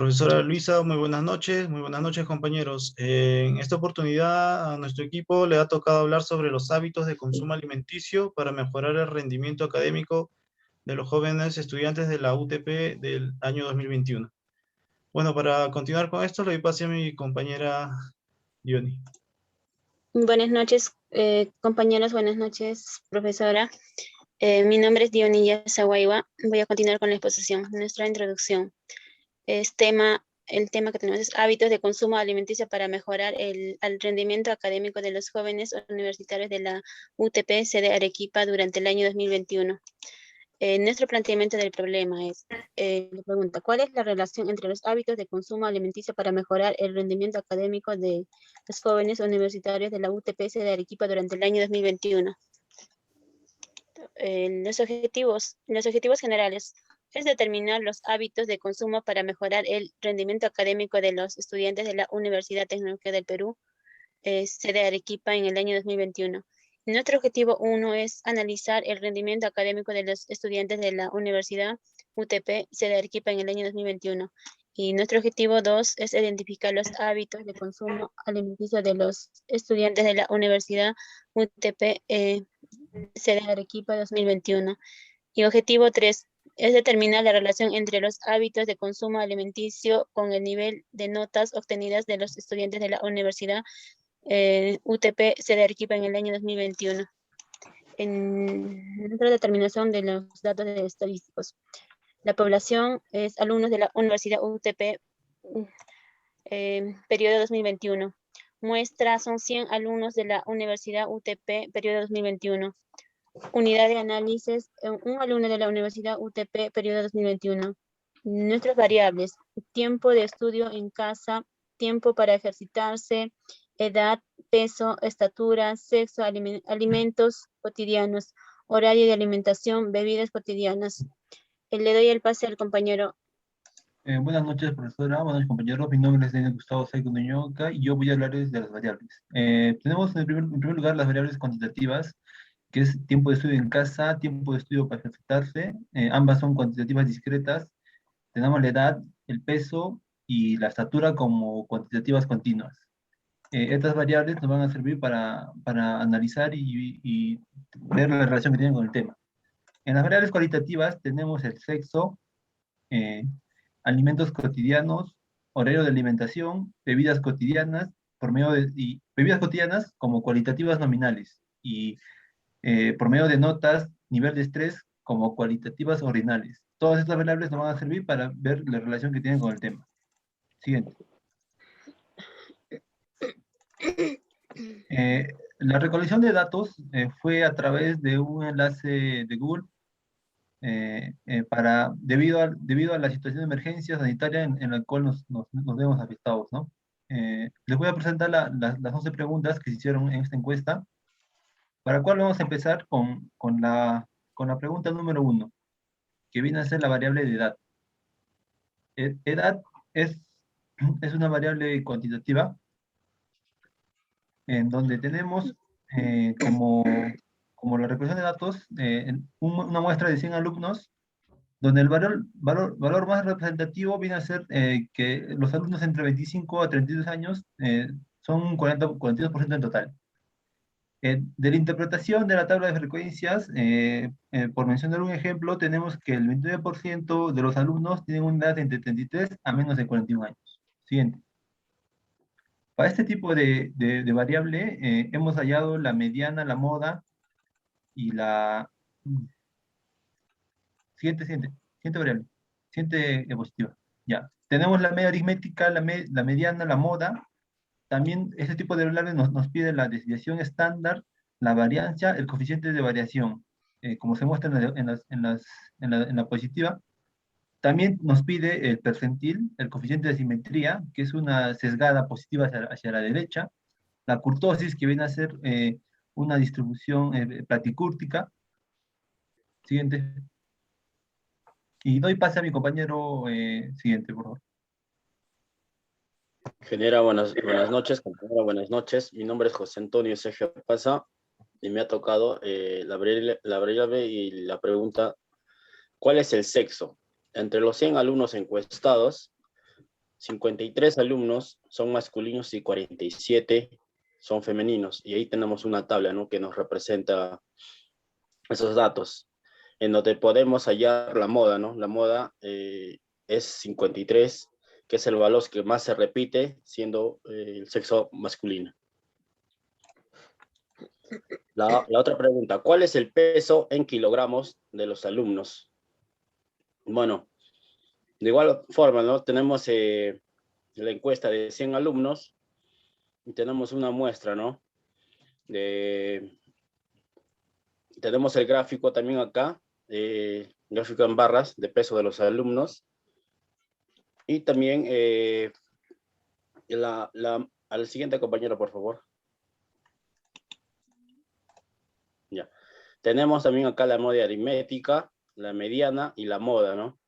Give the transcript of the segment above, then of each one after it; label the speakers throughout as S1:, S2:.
S1: Profesora Luisa, muy buenas noches compañeros. En esta oportunidad a nuestro equipo le ha tocado hablar sobre los hábitos de consumo alimenticio para mejorar el rendimiento académico de los jóvenes estudiantes de la UTP del año 2021. Bueno, para continuar con esto, le doy pase a mi compañera Diony.
S2: Buenas noches, compañeros, buenas noches, profesora. Mi nombre es Diony Yazaguayba. Voy a continuar con la exposición. Nuestra introducción. El tema que tenemos es hábitos de consumo alimenticio para mejorar el rendimiento académico de los jóvenes universitarios de la UTP sede Arequipa durante el año 2021. Nuestro planteamiento del problema es, le pregunta, ¿cuál es la relación entre los hábitos de consumo alimenticio para mejorar el rendimiento académico de los jóvenes universitarios de la UTP de Arequipa durante el año 2021? Los objetivos generales es determinar los hábitos de consumo para mejorar el rendimiento académico de los estudiantes de la Universidad Tecnológica del Perú, sede Arequipa, en el año 2021. Nuestro objetivo 1 es analizar el rendimiento académico de los estudiantes de la Universidad UTP, sede Arequipa, en el año 2021. Y nuestro objetivo 2 es identificar los hábitos de consumo alimenticio de los estudiantes de la Universidad UTP, sede Arequipa 2021. Y objetivo 3 es determinar la relación entre los hábitos de consumo alimenticio con el nivel de notas obtenidas de los estudiantes de la Universidad UTP sede Arequipa en el año 2021. En nuestra determinación de los datos estadísticos. La población es alumnos de la Universidad UTP, periodo 2021. Muestra son 100 alumnos de la Universidad UTP, periodo 2021. Unidad de análisis, un alumno de la Universidad UTP, periodo 2021. Nuestras variables, tiempo de estudio en casa, tiempo para ejercitarse, edad, peso, estatura, sexo, alimentos cotidianos, horario de alimentación, bebidas cotidianas. Le doy el pase al compañero.
S3: Buenas noches, profesora. Buenas noches, compañeros. Mi nombre es Daniel Gustavo Saico Nuñoca y yo voy a hablarles de las variables. Tenemos en primer lugar las variables cuantitativas, que es tiempo de estudio en casa, tiempo de estudio para ejercitarse. Ambas son cuantitativas discretas. Tenemos la edad, el peso y la estatura como cuantitativas continuas. Estas variables nos van a servir para analizar y ver la relación que tienen con el tema. En las variables cualitativas tenemos el sexo, alimentos cotidianos, horario de alimentación, bebidas cotidianas, bebidas cotidianas como cualitativas nominales, y por medio de notas, nivel de estrés como cualitativas ordinales. Todas estas variables nos van a servir para ver la relación que tienen con el tema. Siguiente. La recolección de datos fue a través de un enlace de Google debido a la situación de emergencia sanitaria en la cual nos vemos afectados, ¿no? Les voy a presentar las 11 preguntas que se hicieron en esta encuesta, para la cual vamos a empezar con la pregunta número 1, que viene a ser la variable de edad. Edad es una variable cuantitativa en donde tenemos como la recolección de datos una muestra de 100 alumnos, donde el valor más representativo viene a ser que los alumnos entre 25 a 32 años son un 42% en total. De la interpretación de la tabla de frecuencias, por mencionar un ejemplo, tenemos que el 29% de los alumnos tienen una edad entre 33 a menos de 41 años. Siguiente. Para este tipo de variable, hemos hallado la mediana, la moda y la... Siguiente variable. Siguiente diapositiva. Ya. Tenemos la media aritmética, la mediana, la moda. También este tipo de variables nos pide la desviación estándar, la variancia, el coeficiente de variación, como se muestra en la positiva. También nos pide el percentil, el coeficiente de simetría, que es una sesgada positiva hacia la derecha. La kurtosis, que viene a ser una distribución platicúrtica. Siguiente. Y doy pase a mi compañero siguiente, por favor.
S4: Buenas noches, compañero, buenas noches. Mi nombre es José Antonio Sergio Pasa y me ha tocado la variable y la pregunta: ¿cuál es el sexo? Entre los 100 alumnos encuestados, 53 alumnos son masculinos y 47 son femeninos. Y ahí tenemos una tabla, ¿no?, que nos representa esos datos, en donde podemos hallar la moda, ¿no? La moda es 53, que es el valor que más se repite, siendo el sexo masculino. La otra pregunta, ¿cuál es el peso en kilogramos de los alumnos? Bueno, de igual forma, ¿no? Tenemos la encuesta de 100 alumnos y tenemos una muestra, ¿no? Tenemos el gráfico también acá, gráfico en barras de peso de los alumnos. Y también al siguiente compañero, por favor. Ya. Tenemos también acá la moda aritmética, la mediana y la moda, ¿no?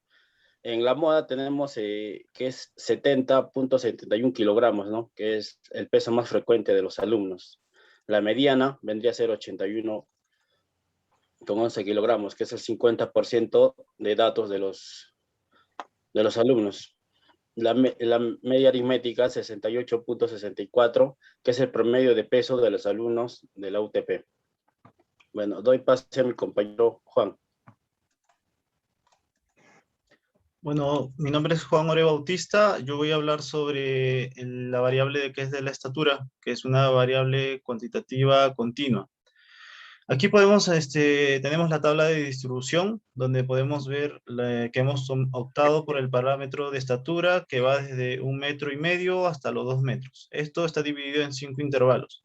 S4: En la moda tenemos que es 70.71 kilogramos, ¿no? Que es el peso más frecuente de los alumnos. La mediana vendría a ser 81,11 kilogramos, que es el 50% de datos de los alumnos. La media aritmética, 68.64, que es el promedio de peso de los alumnos de la UTP. Bueno, doy pase a mi compañero Juan.
S1: Bueno, mi nombre es Juan Ore Bautista. Yo voy a hablar sobre la variable que es de la estatura, que es una variable cuantitativa continua. Aquí tenemos la tabla de distribución, donde podemos ver que hemos optado por el parámetro de estatura, que va desde 1,5 metros hasta los 2 metros. Esto está dividido en 5 intervalos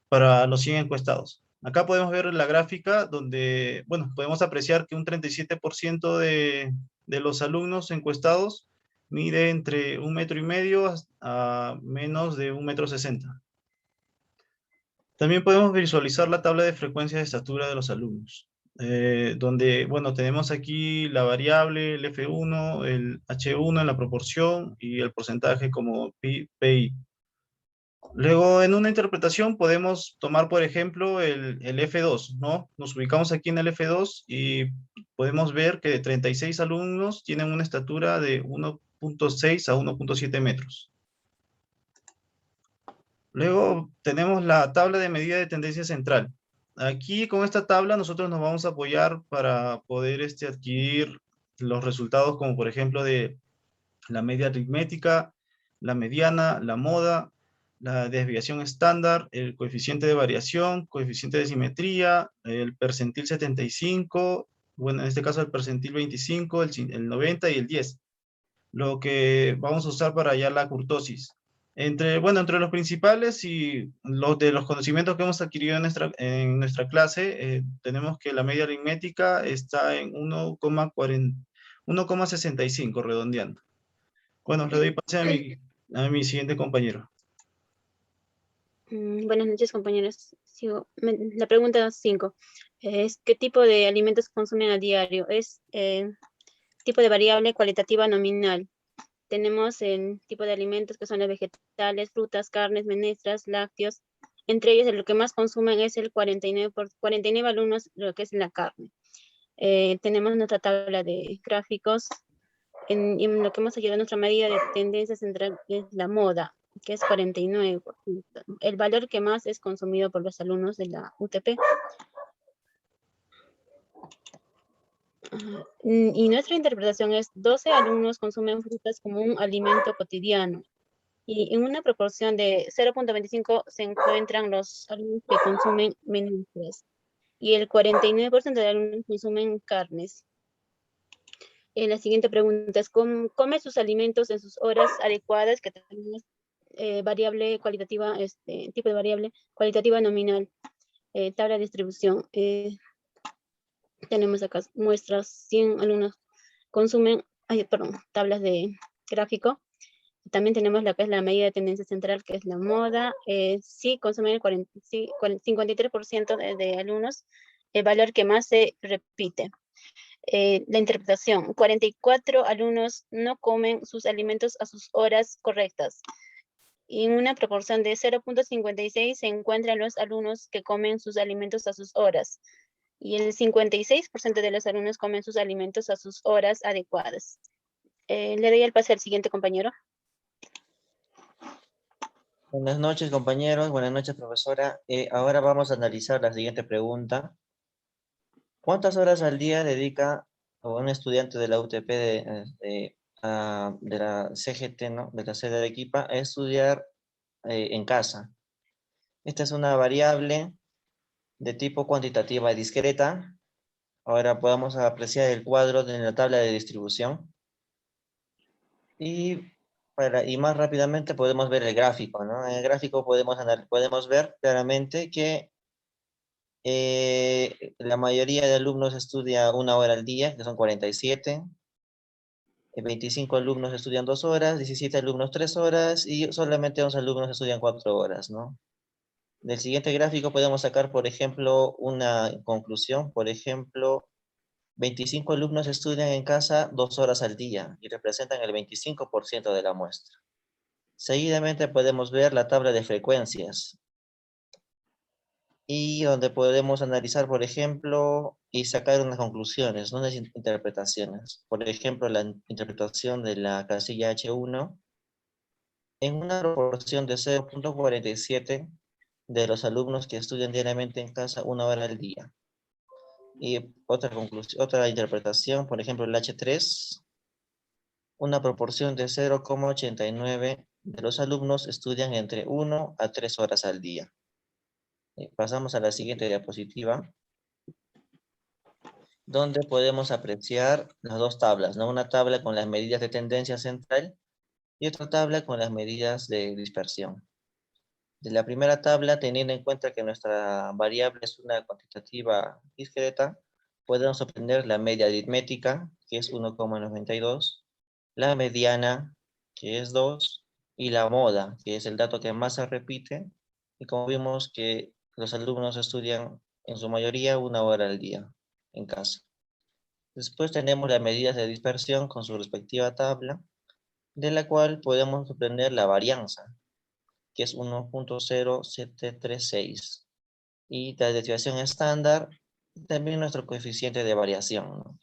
S1: para los 100 encuestados. Acá podemos ver la gráfica donde, bueno, podemos apreciar que un 37% de los alumnos encuestados mide entre 1,5 metros a menos de 1,60 metros. También podemos visualizar la tabla de frecuencia de estatura de los alumnos, donde, bueno, tenemos aquí la variable, el F1, el H1 en la proporción y el porcentaje como PI. Luego, en una interpretación podemos tomar, por ejemplo, el F2, ¿no? Nos ubicamos aquí en el F2 y podemos ver que 36 alumnos tienen una estatura de 1,6 a 1,7 metros. Luego tenemos la tabla de medida de tendencia central. Aquí con esta tabla nosotros nos vamos a apoyar para poder adquirir los resultados como por ejemplo de la media aritmética, la mediana, la moda, la desviación estándar, el coeficiente de variación, coeficiente de simetría, el percentil 75, bueno, en este caso el percentil 25, el 90 y el 10. Lo que vamos a usar para hallar la kurtosis. Entre los principales y los de los conocimientos que hemos adquirido en nuestra clase, tenemos que la media aritmética está en 1,65, redondeando. Bueno, le doy pase a mi siguiente compañero.
S2: Buenas noches, compañeros. La pregunta 5 es: ¿qué tipo de alimentos consumen a diario? Es tipo de variable cualitativa nominal. Tenemos el tipo de alimentos que son los vegetales, frutas, carnes, menestras, lácteos. Entre ellos, lo que más consumen es el 49 alumnos, lo que es la carne. Tenemos nuestra tabla de gráficos. En lo que hemos ayudado, nuestra medida de tendencia central es la moda, que es 49%. El valor que más es consumido por los alumnos de la UTP. Y nuestra interpretación es: 12 alumnos consumen frutas como un alimento cotidiano. Y en una proporción de 0.25 se encuentran los alumnos que consumen menestras. Y el 49% de alumnos consumen carnes. La siguiente pregunta es: ¿come sus alimentos en sus horas adecuadas? Que tenemos variable cualitativa, tipo de variable cualitativa nominal, tabla de distribución. Tenemos acá muestras: 100 alumnos consumen, tablas de gráfico. También tenemos la que es la medida de tendencia central, que es la moda. Sí consumen el 53% de alumnos, el valor que más se repite. La interpretación: 44 alumnos no comen sus alimentos a sus horas correctas. Y en una proporción de 0.56 se encuentran los alumnos que comen sus alimentos a sus horas. Y el 56% de los alumnos comen sus alimentos a sus horas adecuadas. Le doy el pase al siguiente compañero.
S5: Buenas noches, compañeros. Buenas noches, profesora. Ahora vamos a analizar la siguiente pregunta. ¿Cuántas horas al día dedica un estudiante de la UTP de la CGT, ¿no? De la sede de Arequipa, a estudiar en casa? Esta es una variable de tipo cuantitativa y discreta. Ahora podemos apreciar el cuadro de la tabla de distribución. Y más rápidamente podemos ver el gráfico, ¿no? En el gráfico podemos ver claramente que la mayoría de alumnos estudia 1 hora al día, que son 47. 25 alumnos estudian 2 horas, 17 alumnos 3 horas y solamente 11 alumnos estudian 4 horas, ¿no? Del siguiente gráfico podemos sacar, por ejemplo, una conclusión. Por ejemplo, 25 alumnos estudian en casa 2 horas al día y representan el 25% de la muestra. Seguidamente podemos ver la tabla de frecuencias y donde podemos analizar, por ejemplo, y sacar unas conclusiones, unas interpretaciones. Por ejemplo, la interpretación de la casilla H1 en una proporción de 0.47 de los alumnos que estudian diariamente en casa 1 hora al día. Y otra interpretación, por ejemplo, el H3, una proporción de 0.89 de los alumnos estudian entre 1 a 3 horas al día. Pasamos a la siguiente diapositiva, donde podemos apreciar las dos tablas, ¿no? Una tabla con las medidas de tendencia central y otra tabla con las medidas de dispersión. De la primera tabla, teniendo en cuenta que nuestra variable es una cuantitativa discreta, podemos obtener la media aritmética, que es 1,92, la mediana, que es 2, y la moda, que es el dato que más se repite, y como vimos que los alumnos estudian en su mayoría 1 hora al día en casa. Después tenemos las medidas de dispersión con su respectiva tabla, de la cual podemos obtener la varianza, que es 1.0736. Y la desviación estándar, también nuestro coeficiente de variación, ¿no?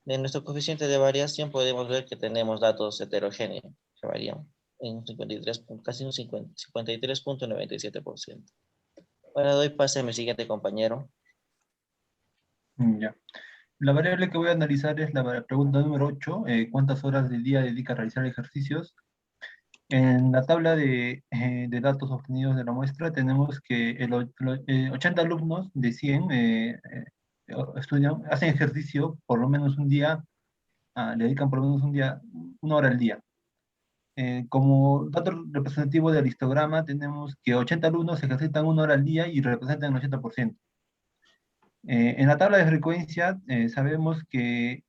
S5: De nuestro coeficiente de variación podemos ver que tenemos datos heterogéneos que varían en 53, casi un 53.97%. Ahora doy pase a mi siguiente compañero.
S3: Ya. La variable que voy a analizar es la pregunta número 8, ¿cuántas horas del día dedica a realizar ejercicios? En la tabla de datos obtenidos de la muestra tenemos que 80 alumnos de 100 hacen ejercicio por lo menos un día, le dedican por lo menos un día, 1 hora al día. Como dato representativo del histograma tenemos que 80 alumnos ejercitan 1 hora al día y representan el 80%. En la tabla de frecuencia sabemos que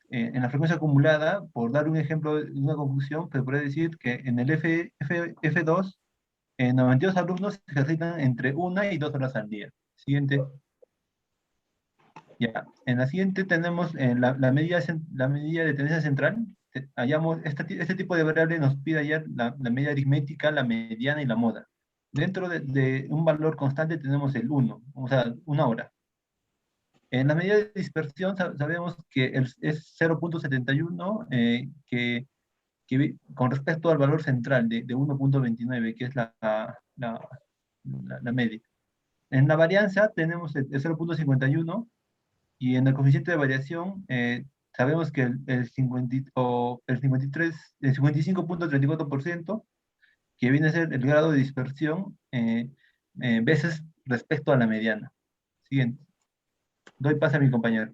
S3: en la frecuencia acumulada, por dar un ejemplo de una conclusión, se puede decir que en el F2, 92 alumnos ejercitan entre 1 y 2 horas al día. Siguiente. Ya. En la siguiente tenemos la medida de tendencia central. Hallamos este tipo de variable nos pide hallar la media aritmética, la mediana y la moda. Dentro de un valor constante tenemos el 1, o sea, 1 hora. En la medida de dispersión sabemos que es 0.71, con respecto al valor central de 1.29, que es la media. En la varianza tenemos el 0.51, y en el coeficiente de variación sabemos que el 55.34%, que viene a ser el grado de dispersión veces respecto a la mediana. Siguiente. Doy paso a mi compañero.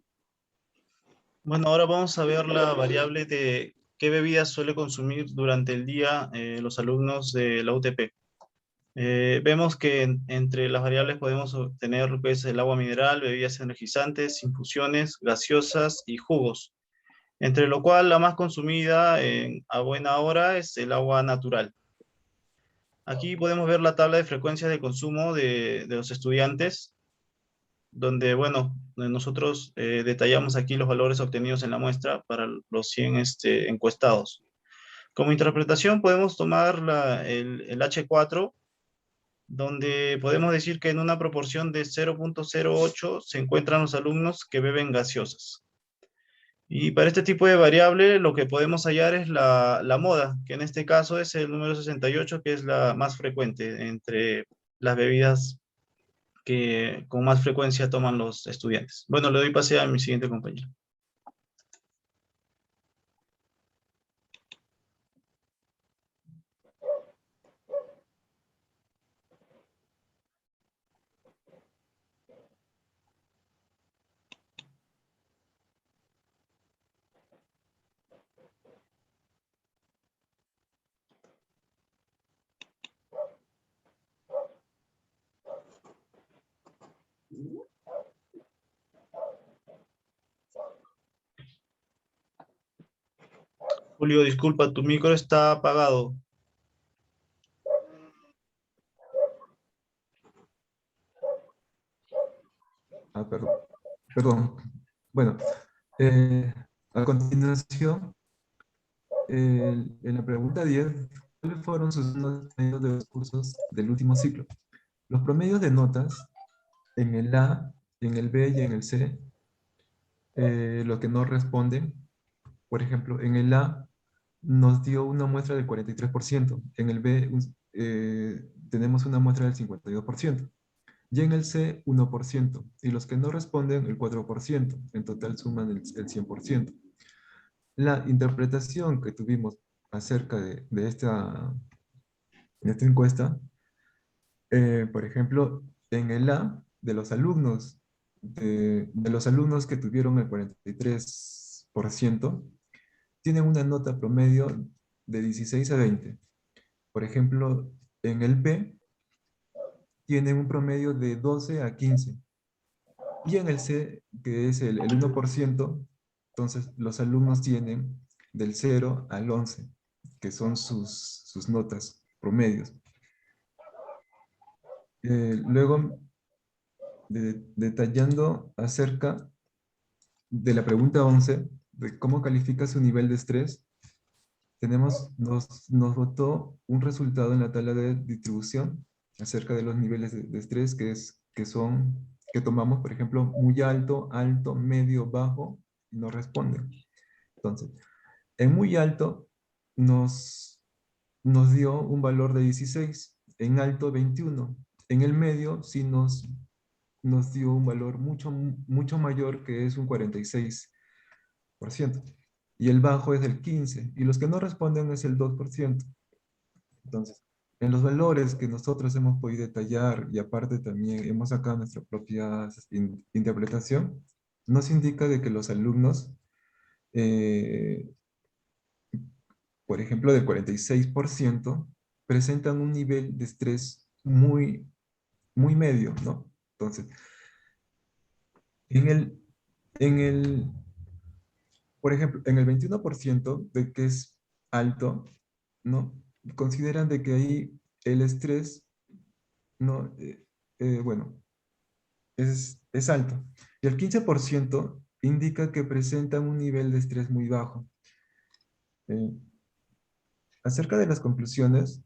S1: Bueno, ahora vamos a ver la variable de qué bebidas suele consumir durante el día los alumnos de la UTP. Vemos que entre las variables podemos obtener pues, el agua mineral, bebidas energizantes, infusiones, gaseosas y jugos. Entre lo cual la más consumida a buena hora es el agua natural. Aquí podemos ver la tabla de frecuencia de consumo de los estudiantes, donde, bueno, nosotros detallamos aquí los valores obtenidos en la muestra para los 100 encuestados. Como interpretación podemos tomar el H4, donde podemos decir que en una proporción de 0.08 se encuentran los alumnos que beben gaseosas. Y para este tipo de variable lo que podemos hallar es la moda, que en este caso es el número 68, que es la más frecuente entre las bebidas que con más frecuencia toman los estudiantes. Bueno, le doy pase a mi siguiente compañero. Julio, disculpa, tu micro está apagado.
S6: Perdón. Perdón. Bueno, a continuación, en la pregunta 10, ¿cuáles fueron sus promedios de los cursos del último ciclo? Los promedios de notas en el A, en el B y en el C, lo que no responden, por ejemplo, en el A nos dio una muestra del 43%, en el B tenemos una muestra del 52%, y en el C 1%, y los que no responden el 4%, en total suman el 100%. La interpretación que tuvimos acerca de esta encuesta, por ejemplo, en el A, de los alumnos, de los alumnos que tuvieron el 43%, tienen una nota promedio de 16 a 20. Por ejemplo, en el B, tienen un promedio de 12 a 15. Y en el C, que es el 1%, entonces los alumnos tienen del 0 al 11, que son sus notas promedios. Luego, detallando acerca de la pregunta 11, de cómo califica su nivel de estrés, nos botó un resultado en la tabla de distribución acerca de los niveles de estrés que tomamos, por ejemplo, muy alto, alto, medio, bajo, y no responden. Entonces, en muy alto nos dio un valor de 16, en alto 21, en el medio sí nos dio un valor mucho mayor, que es un 46%, y el bajo es del 15%, y los que no responden es el 2%. Entonces, en los valores que nosotros hemos podido detallar, y aparte también hemos sacado nuestra propia interpretación, nos indica de que los alumnos, por ejemplo, del 46%, presentan un nivel de estrés muy medio, ¿no? Entonces, en el, por ejemplo, en el 21% de que es alto, ¿no? Consideran de que ahí el estrés, ¿no? Bueno, es alto. Y el 15% indica que presentan un nivel de estrés muy bajo. Acerca de las conclusiones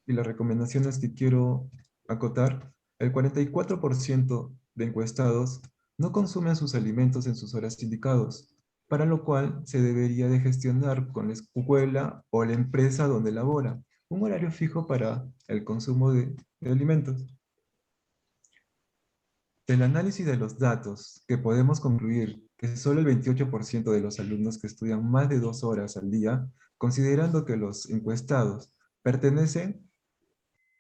S6: y las recomendaciones que quiero acotar, el 44% de encuestados no consumen sus alimentos en sus horas indicados, para lo cual se debería de gestionar con la escuela o la empresa donde labora un horario fijo para el consumo de alimentos. Del análisis de los datos, que podemos concluir que solo el 28% de los alumnos que estudian más de 2 horas al día, considerando que los encuestados pertenecen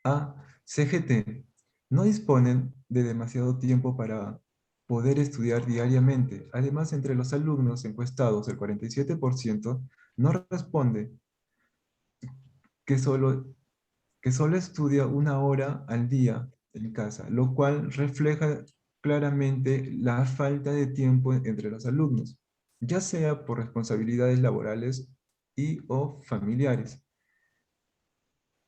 S6: a CGT, no disponen de demasiado tiempo para poder estudiar diariamente. Además, entre los alumnos encuestados, el 47% no responde que solo estudia 1 hora al día en casa, lo cual refleja claramente la falta de tiempo entre los alumnos, ya sea por responsabilidades laborales y o familiares.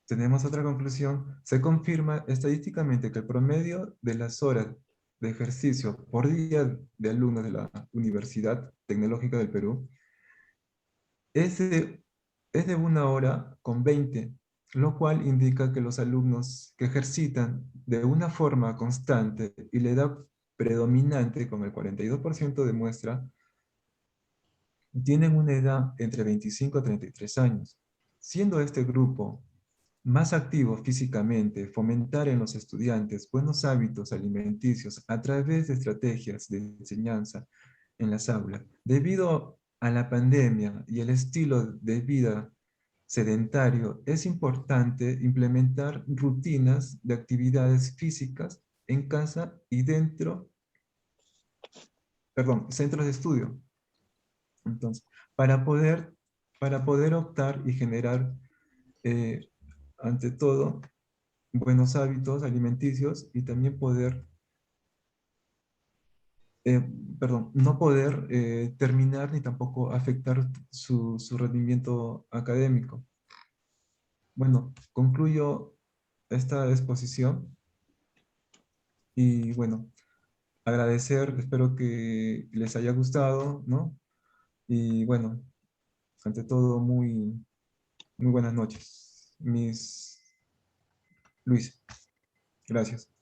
S6: Tenemos otra conclusión. Se confirma estadísticamente que el promedio de las horas de ejercicio por día de alumnos de la Universidad Tecnológica del Perú es de 1 hora con 20, lo cual indica que los alumnos que ejercitan de una forma constante y la edad predominante con el 42% demuestra tienen una edad entre 25 a 33 años. Siendo este grupo más activo físicamente, fomentar en los estudiantes buenos hábitos alimenticios a través de estrategias de enseñanza en las aulas. Debido a la pandemia y el estilo de vida sedentario, es importante implementar rutinas de actividades físicas en casa y dentro, centros de estudio. Entonces, para poder optar y generar, ante todo, buenos hábitos alimenticios y también poder, no poder terminar ni tampoco afectar su rendimiento académico. Bueno, concluyo esta exposición y bueno, agradecer, espero que les haya gustado, ¿no? Y bueno, ante todo, muy buenas noches, Miss Luis. Gracias.